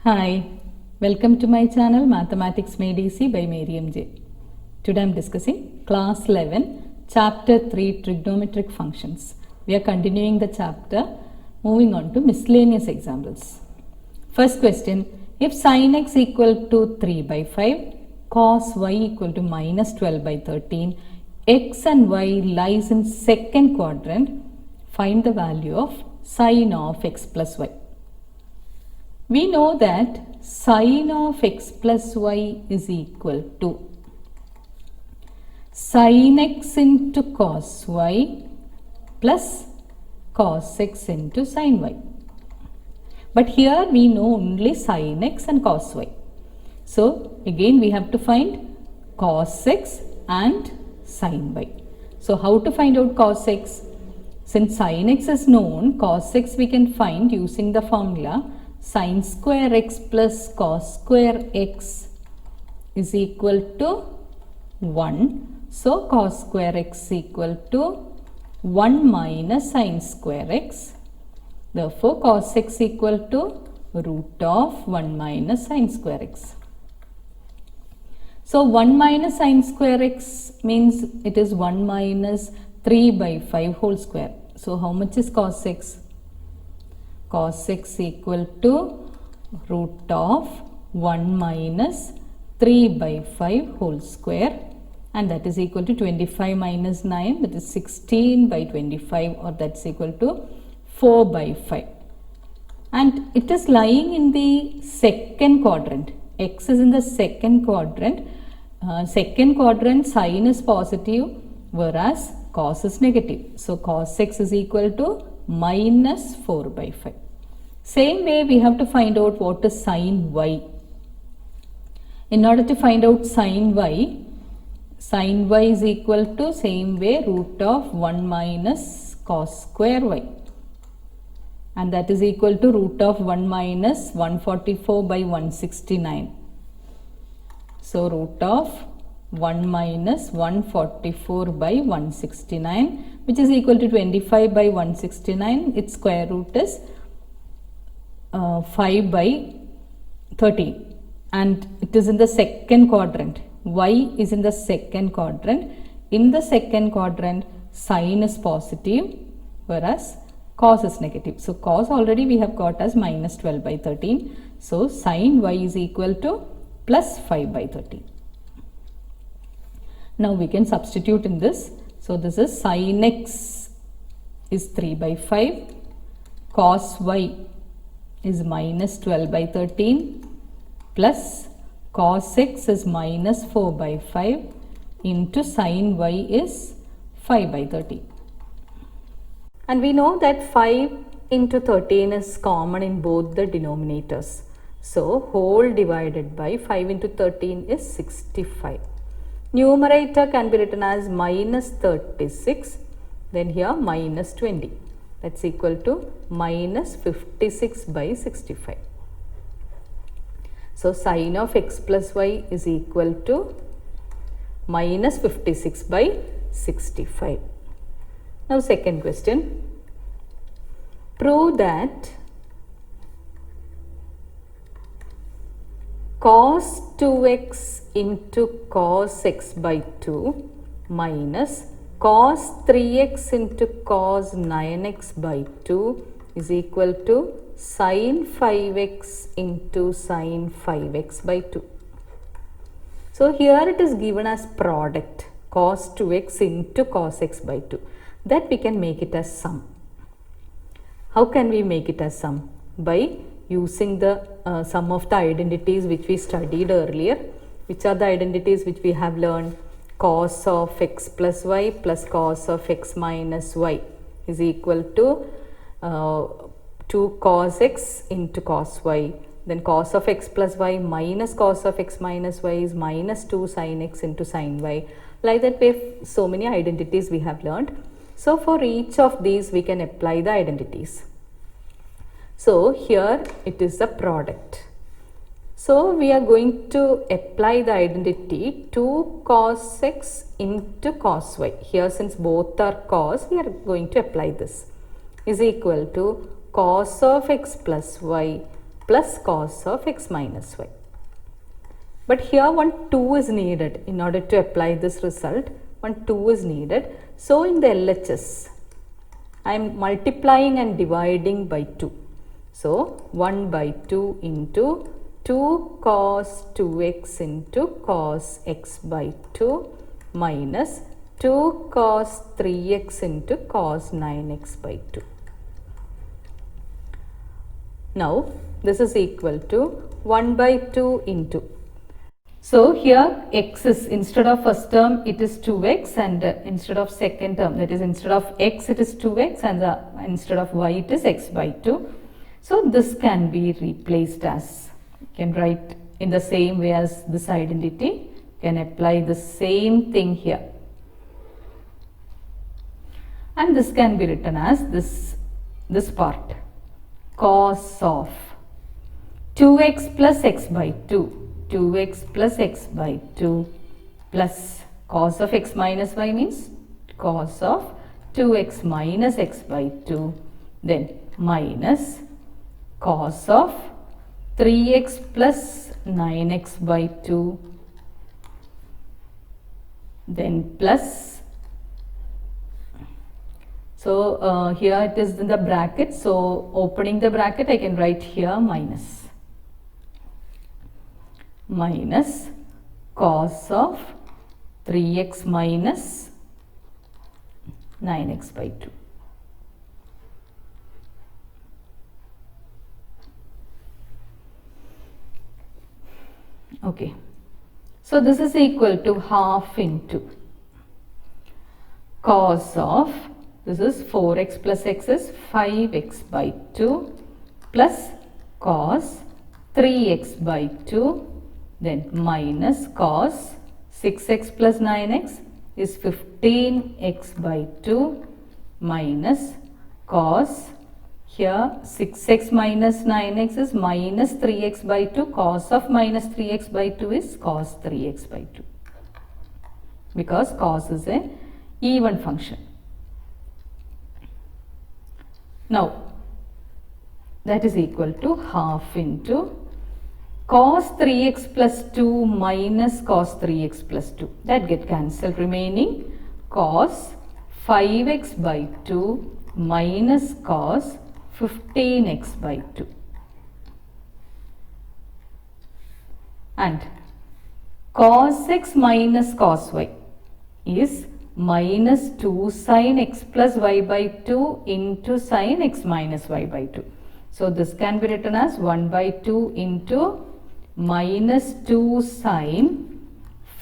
Hi, welcome to my channel Mathematics Made Easy by Mariam J. Today I am discussing class 11 chapter 3 trigonometric functions. We are continuing the chapter, moving on to miscellaneous examples. First question, if sin x equal to 3 by 5, cos y equal to minus 12 by 13, x and y lies in second quadrant, find the value of sin of x plus y. We know that sin of x plus y is equal to sin x into cos y plus cos x into sin y. But here we know only sin x and cos y. So again we have to find cos x and sin y. So how to find out cos x? Since sin x is known, cos x we can find using the formula sin square x plus cos square x is equal to 1. So cos square x equal to 1 minus sin square x. Therefore cos x equal to root of 1 minus sin square x. So 1 minus sin square x means it is 1 minus 3 by 5 whole square. So how much is cos x? Cos x equal to root of 1 minus 3 by 5 whole square, and that is equal to 25 minus 9, that is 16 by 25, or that's equal to 4 by 5. And it is lying in the second quadrant. X is in the second quadrant. Second quadrant sin is positive whereas cos is negative. So cos x is equal to minus 4 by 5. Same way we have to find out what is sin y. In order to find out sin y is equal to same way root of 1 minus cos square y, and that is equal to root of 1 minus 144 by 169. So root of 1 minus 144 by 169, which is equal to 25 by 169. Its square root is 5 by 13, and it is in the second quadrant. Y is in the second quadrant. In the second quadrant, sin is positive whereas cos is negative. So cos already we have got as minus 12 by 13. So sin y is equal to plus 5 by 13. Now we can substitute in this. So this is sin x is 3 by 5, cos y is minus 12 by 13 plus cos x is minus 4 by 5 into sin y is 5 by 13. And we know that 5 into 13 is common in both the denominators. So whole divided by 5 into 13 is 65. Numerator can be written as minus 36, then here minus 20. That's equal to minus 56 by 65. So sin of x plus y is equal to minus 56 by 65. Now second question. Prove that cos 2x into cos x by 2 minus cos 3x into cos 9x by 2 is equal to sin 5x into sin 5x by 2. So here it is given as product cos 2x into cos x by 2. That we can make it as sum. How can we make it as sum? By using the sum of the identities which we studied earlier. Which are the identities which we have learned? Cos of x plus y plus cos of x minus y is equal to 2 cos x into cos y. Then cos of x plus y minus cos of x minus y is minus 2 sin x into sin y. Like that way, so many identities we have learned. So for each of these we can apply the identities. So here it is the product. So we are going to apply the identity 2 cos x into cos y. Here since both are cos, we are going to apply this. Is equal to cos of x plus y plus cos of x minus y. But here one 2 is needed in order to apply this result. One 2 is needed. So in the LHS, I am multiplying and dividing by 2. So 1 by 2 into 2 cos 2x into cos x by 2 minus 2 cos 3x into cos 9x by 2. Now this is equal to 1 by 2 into. So here x is, instead of first term it is 2x, and instead of second term, that is instead of x it is 2x, and instead of y it is x by 2. So this can be replaced as, you can write in the same way as this identity, you can apply the same thing here. And this can be written as this part, cos of 2x plus x by 2. 2x plus x by 2 plus cos of x minus y means cos of 2x minus x by 2, then minus cos of 3x plus 9x by 2, then plus, so here it is in the bracket, so opening the bracket I can write here minus cos of 3x minus 9x by 2. Okay, so this is equal to half into cos of, this is 4x plus x is 5x by 2 plus cos 3x by 2, then minus cos 6x plus 9x is 15x by 2 minus cos, here 6x minus 9x is minus 3x by 2, cos of minus 3x by 2 is cos 3x by 2, because cos is a even function. Now that is equal to half into cos 3x plus 2 minus cos 3x plus 2, that get cancelled, remaining cos 5x by 2 minus cos 15x by 2, and cos x minus cos y is minus 2 sin x plus y by 2 into sin x minus y by 2. So this can be written as 1 by 2 into minus 2 sin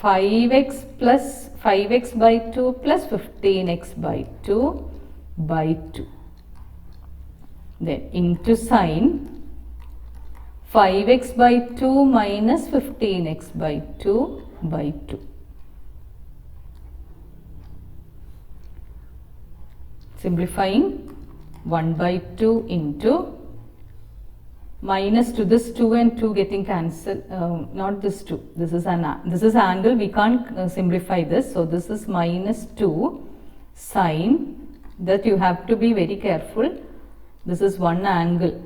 5x plus 5x by 2 plus 15x by 2 by 2, then into sin 5x by 2 minus 15x by 2 by 2. Simplifying, 1 by 2 into minus to this 2 and 2 getting cancelled, not this 2, this is angle, we can't simplify this, so this is minus 2 sine, that you have to be very careful, this is one angle,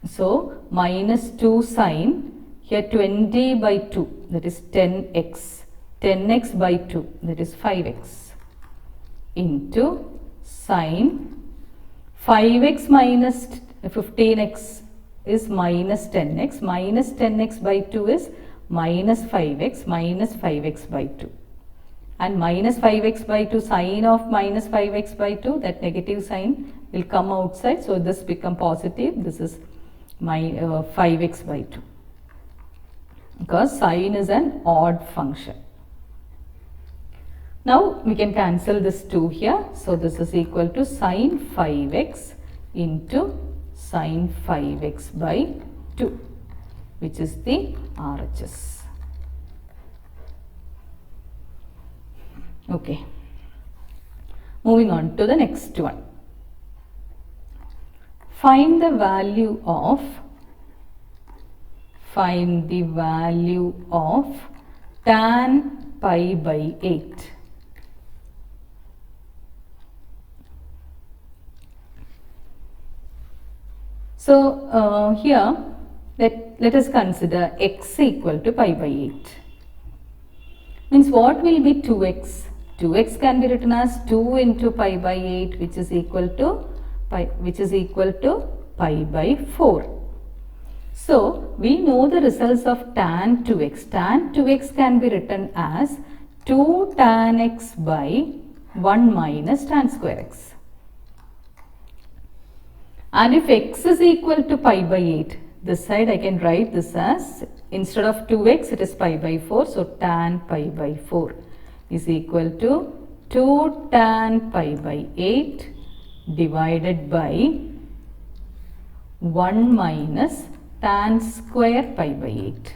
so minus 2 sine, here 20 by 2, that is 10x, 10x by 2, that is 5x, into sine 5x minus 15x is minus 10x, minus 10x by 2 is minus 5x by 2, and minus 5x by 2, sine of minus 5x by 2, that negative sign will come outside, so this become positive, this is 5x by 2, because sine is an odd function. Now we can cancel this 2 here, so this is equal to sine 5x into sine 5x by 2, which is the RHS. Okay, moving on to the next one. Find the value of tan pi by 8. So here let us consider x equal to pi by 8. Means what will be 2x? 2x can be written as 2 into pi by 8, which is equal to pi by 4. So we know the results of tan 2x. Tan 2x can be written as 2 tan x by 1 minus tan square x. And if x is equal to pi by 8, this side I can write this as, instead of 2x it is pi by 4. So tan pi by 4 is equal to 2 tan pi by 8 divided by 1 minus tan square pi by 8.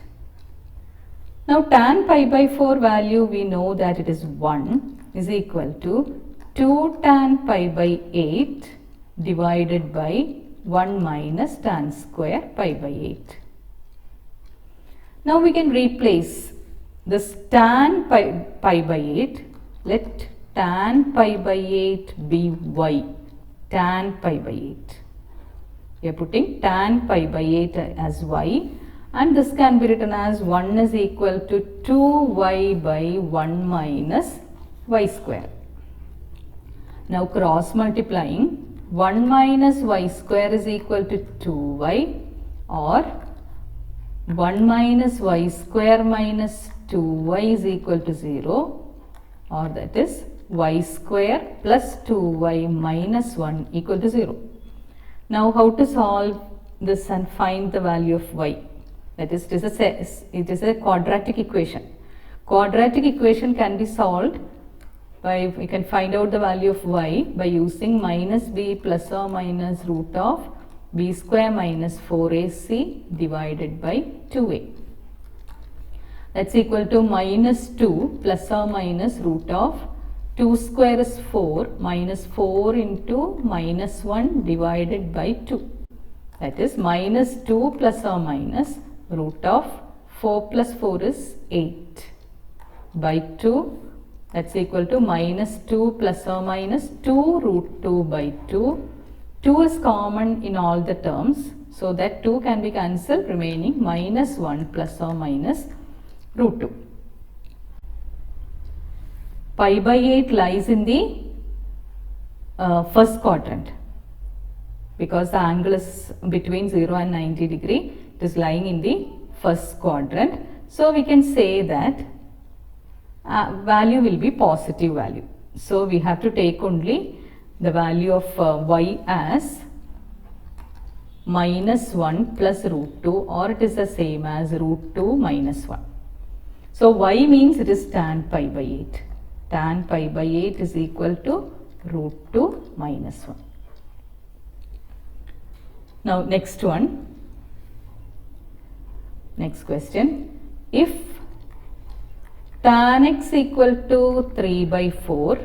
Now tan pi by 4 value we know that it is 1 is equal to 2 tan pi by 8 divided by 1 minus tan square pi by 8. Now we can replace this tan pi by 8. Let tan pi by 8 be y. Tan pi by 8. We are putting tan pi by 8 as y, and this can be written as 1 is equal to 2y by 1 minus y square. Now cross multiplying, 1 minus y square is equal to 2y, or 1 minus y square minus 2y is equal to 0, or that is y square plus 2y minus 1 equal to 0. Now how to solve this and find the value of y? That is, it is a quadratic equation. Quadratic equation can be solved by, we can find out the value of y by using minus b plus or minus root of b square minus 4ac divided by 2a. That's equal to minus 2 plus or minus root of 2 square is 4 minus 4 into minus 1 divided by 2. That is minus 2 plus or minus root of 4 plus 4 is 8 by 2. That's equal to minus 2 plus or minus 2 root 2 by 2. 2 is common in all the terms. So that 2 can be cancelled, remaining minus 1 plus or minus root 2. Pi by 8 lies in the first quadrant because the angle is between 0 and 90 degree. It is lying in the first quadrant. So we can say that value will be positive value. So we have to take only the value of y as minus 1 plus root 2, or it is the same as root 2 minus 1. So y means it is tan pi by 8. Tan pi by 8 is equal to root 2 minus 1. Now next one. Next question. If tan x equal to 3 by 4,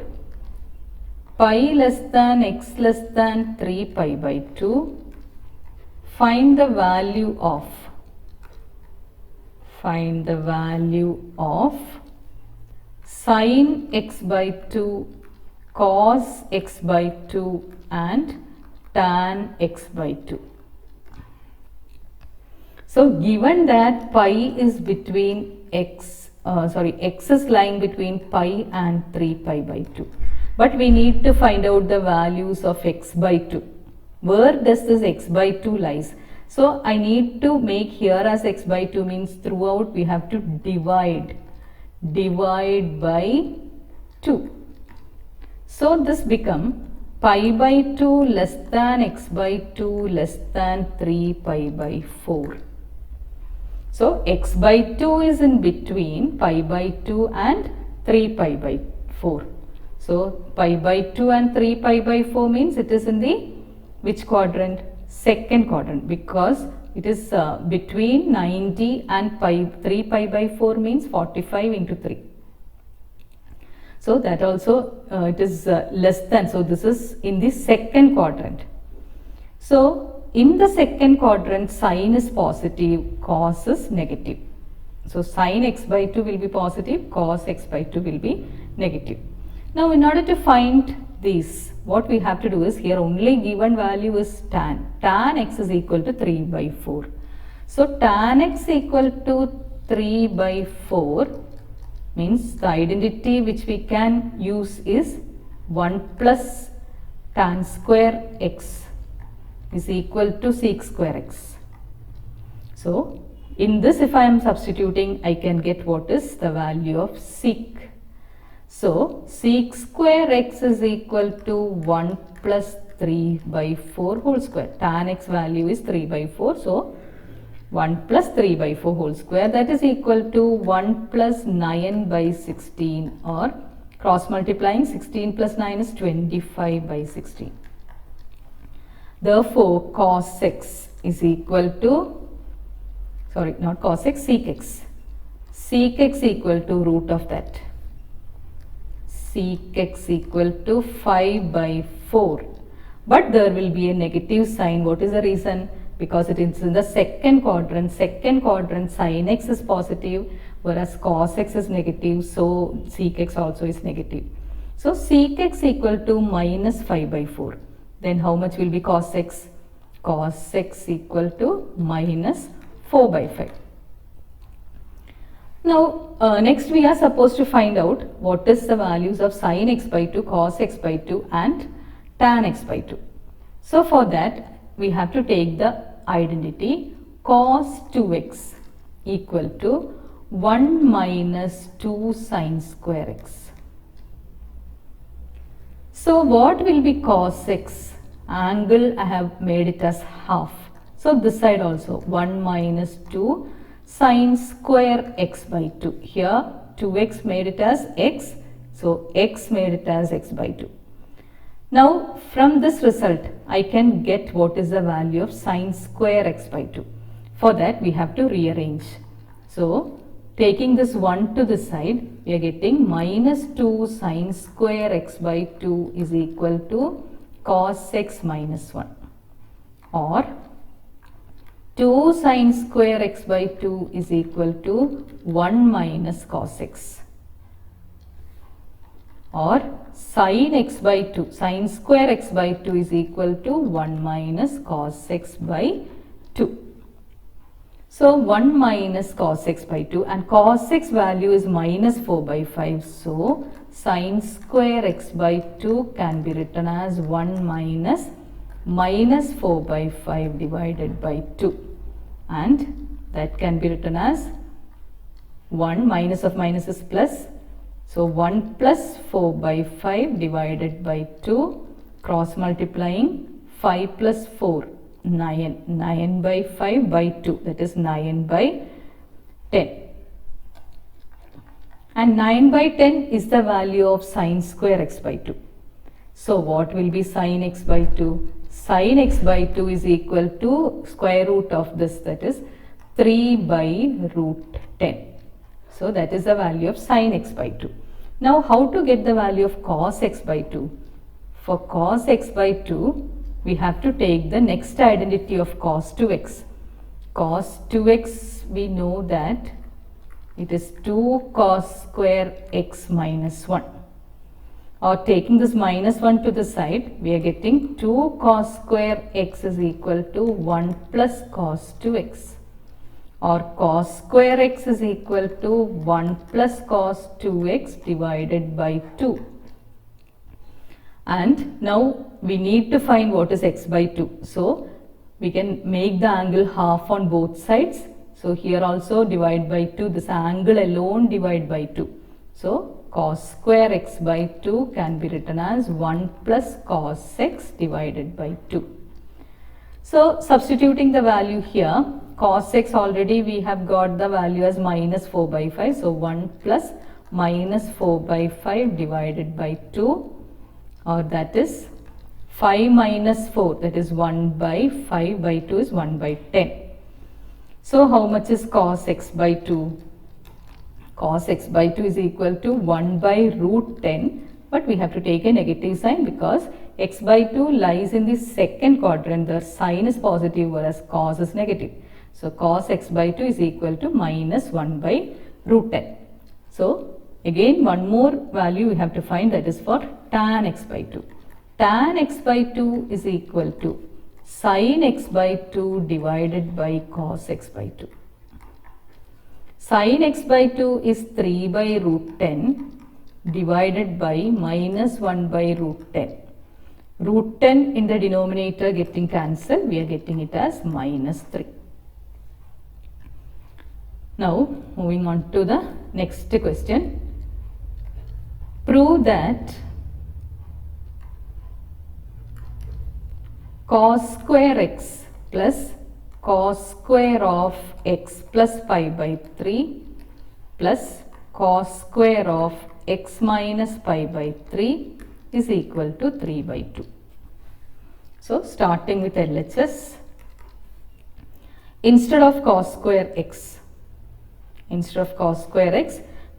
pi less than x less than 3 pi by 2, find the value of sin x by 2, cos x by 2 and tan x by 2. So given that pi is between x is lying between pi and 3 pi by 2, but we need to find out the values of x by 2. Where does this x by 2 lies? So I need to make here as x by 2 means throughout we have to divide by 2. So this become pi by 2 less than x by 2 less than 3 pi by 4. So x by 2 is in between pi by 2 and 3 pi by 4. So pi by 2 and 3 pi by 4 means it is in the which quadrant? Second quadrant, because it is between 90 and 3 pi by 4 means 45 into 3. So that also it is less than. So this is in the second quadrant. So in the second quadrant, sin is positive, cos is negative. So sin x by 2 will be positive, cos x by 2 will be negative. Now in order to find these, what we have to do is, here only given value is tan. Tan x is equal to 3 by 4. So tan x equal to 3 by 4 means the identity which we can use is 1 plus tan square x is equal to sec square x. So in this, if I am substituting, I can get what is the value of sec. So sec square x is equal to 1 plus 3 by 4 whole square. Tan x value is 3 by 4. So 1 plus 3 by 4 whole square, that is equal to 1 plus 9 by 16, or cross multiplying 16 plus 9 is 25 by 16. Therefore cos x is equal to, sorry, not cos x, sec x. Sec x equal to root of that. Sec x equal to 5 by 4. But there will be a negative sign. What is the reason? Because it is in the second quadrant. Second quadrant sin x is positive, whereas cos x is negative. So sec x also is negative. So sec x equal to minus 5 by 4. Then how much will be cos x? Cos x equal to minus 4 by 5. Now next we are supposed to find out what is the values of sin x by 2, cos x by 2 and tan x by 2. So for that we have to take the identity cos 2x equal to 1 minus 2 sin square x. So what will be cos x? Angle I have made it as half. So this side also 1 minus 2 sin square x by 2. Here 2x made it as x. So x made it as x by 2. Now from this result I can get what is the value of sin square x by 2. For that we have to rearrange. So taking this 1 to this side, we are getting minus 2 sin square x by 2 is equal to cos x minus 1, or 2 sin square x by 2 is equal to 1 minus cos x, or sin x by 2, sin square x by 2 is equal to 1 minus cos x by 2. So 1 minus cos x by 2, and cos x value is minus 4 by 5. So sin square x by 2 can be written as 1 minus 4 by 5 divided by 2, and that can be written as 1 minus of minus is plus. So 1 plus 4 by 5 divided by 2, cross multiplying 5 plus 4, 9, 9 by 5 by 2, that is 9 by 10. And 9 by 10 is the value of sin square x by 2. So what will be sin x by 2? Sin x by 2 is equal to square root of this, that is 3 by root 10. So that is the value of sin x by 2. Now how to get the value of cos x by 2? For cos x by 2, we have to take the next identity of cos 2x. Cos 2x, we know that it is 2 cos square x minus 1. Or taking this minus 1 to the side, we are getting 2 cos square x is equal to 1 plus cos 2x. Or cos square x is equal to 1 plus cos 2x divided by 2. And now we need to find what is x by 2. So we can make the angle half on both sides. So here also divide by 2, this angle alone divide by 2. So cos square x by 2 can be written as 1 plus cos x divided by 2. So substituting the value here, cos x already we have got the value as minus 4 by 5. So 1 plus minus 4 by 5 divided by 2, or that is 5 minus 4, that is 1 by 5 by 2 is 1 by 10. So how much is cos x by 2? Cos x by 2 is equal to 1 by root 10, but we have to take a negative sign because x by 2 lies in the second quadrant. The sign is positive whereas cos is negative. So cos x by 2 is equal to minus 1 by root 10. So again one more value we have to find, that is for tan x by 2. tan x by 2 is equal to sin x by 2 divided by cos x by 2. Sin x by 2 is 3 by root 10 divided by minus 1 by root 10. Root 10 in the denominator getting cancelled, we are getting it as minus 3. Now, moving on to the next question. Prove that cos square x plus cos square of x plus pi by 3 plus cos square of x minus pi by 3 is equal to 3 by 2. So, starting with LHS, instead of cos square x,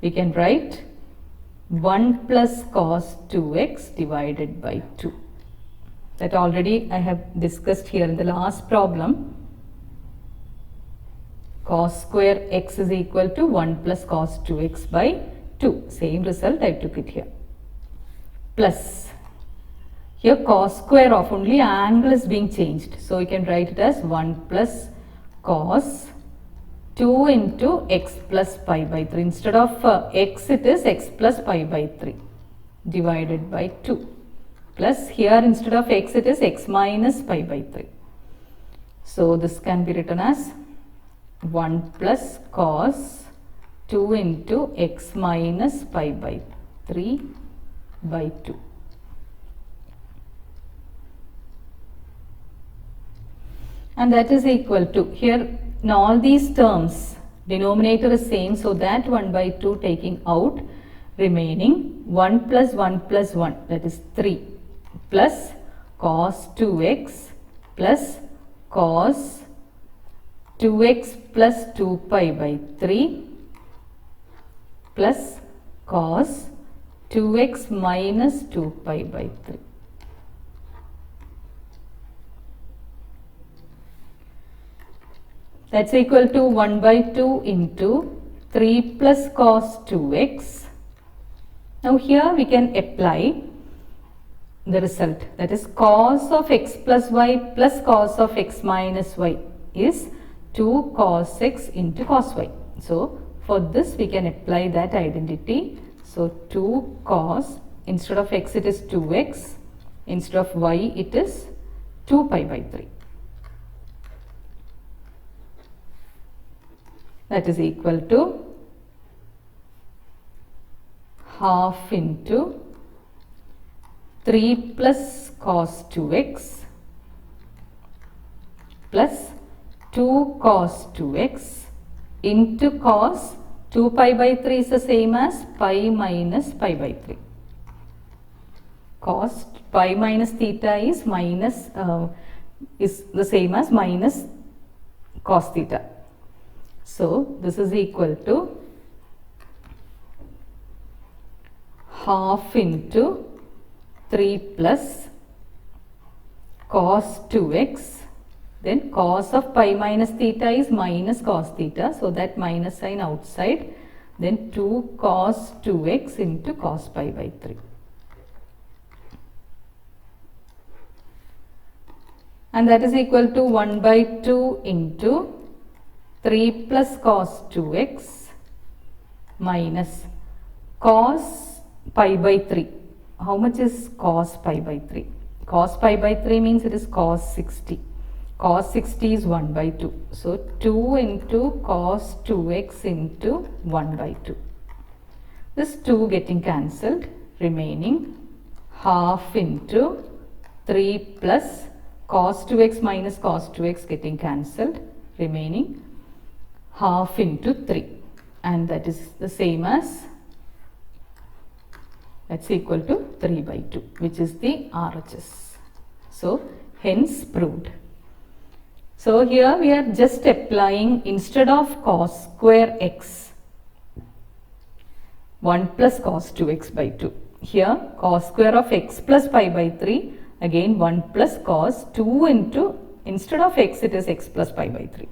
we can write 1 plus cos 2x divided by 2. That already I have discussed here in the last problem. Cos square x is equal to 1 plus cos 2x by 2. Same result I took it here. Plus, here cos square of only angle is being changed. So, we can write it as 1 plus cos 2 into x plus pi by 3. Instead of x, it is x plus pi by 3 divided by 2. Plus, here instead of x, it is x minus pi by 3. So, this can be written as 1 plus cos 2 into x minus pi by 3 by 2. And that is equal to, here in all these terms, denominator is same, so that 1 by 2 taking out, remaining 1 plus 1 plus 1, that is 3, plus cos 2x plus cos 2x plus 2 pi by 3 plus cos 2x minus 2 pi by 3. That's equal to 1 by 2 into 3 plus cos 2x. Now here we can apply the result, that is cos of x plus y plus cos of x minus y is 2 cos x into cos y. So, for this we can apply that identity. So, 2 cos, instead of x it is 2x, instead of y it is 2 pi by 3. That is equal to half into 3 plus cos 2x plus 2 cos 2x into cos 2 pi by 3 is the same as pi minus pi by 3. Cos pi minus theta is the same as minus cos theta. So, this is equal to half into 3 plus cos 2x, then cos of pi minus theta is minus cos theta, so that minus sign outside, then 2 cos 2x into cos pi by 3. And that is equal to 1 by 2 into 3 plus cos 2x minus cos pi by 3. How much is cos pi by 3? Cos pi by 3 means it is cos 60. Cos 60 is 1 by 2. So, 2 into cos 2x into 1 by 2. This 2 getting cancelled, remaining half into 3 plus cos 2x minus cos 2x getting cancelled, remaining half into 3, and that is the same as, that's equal to 3 by 2, which is the RHS. So, hence proved. So, here we are just applying, instead of cos square x, 1 plus cos 2x by 2. Here cos square of x plus pi by 3, again 1 plus cos 2 into, instead of x it is x plus pi by 3.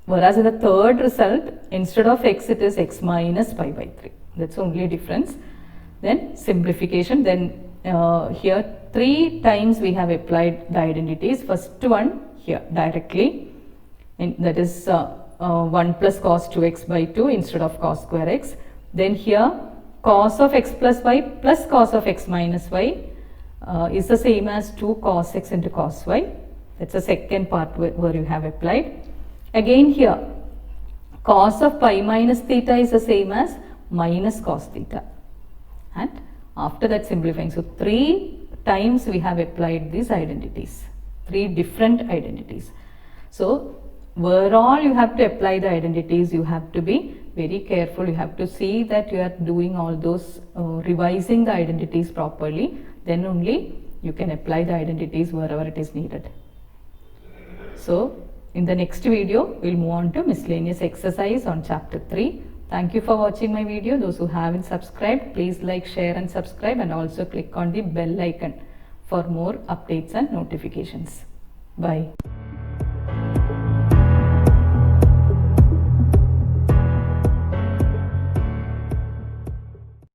Whereas in the third result, instead of x it is x minus pi by 3. That's only difference. Then simplification, then here 3 times we have applied the identities. First one here directly, that is 1 plus cos 2x by 2 instead of cos square x. Then here cos of x plus y plus cos of x minus y is the same as 2 cos x into cos y. That's the second part where you have applied. Again here cos of pi minus theta is the same as minus cos theta, and after that simplifying. So 3 times we have applied these identities, 3 different identities. So where all you have to apply the identities, you have to be very careful. You have to see that you are doing all those revising the identities properly. Then only you can apply the identities wherever it is needed. So in the next video, we'll move on to miscellaneous exercise on chapter 3. Thank you for watching my video. Those who haven't subscribed, please like, share and subscribe, and also click on the bell icon for more updates and notifications. Bye.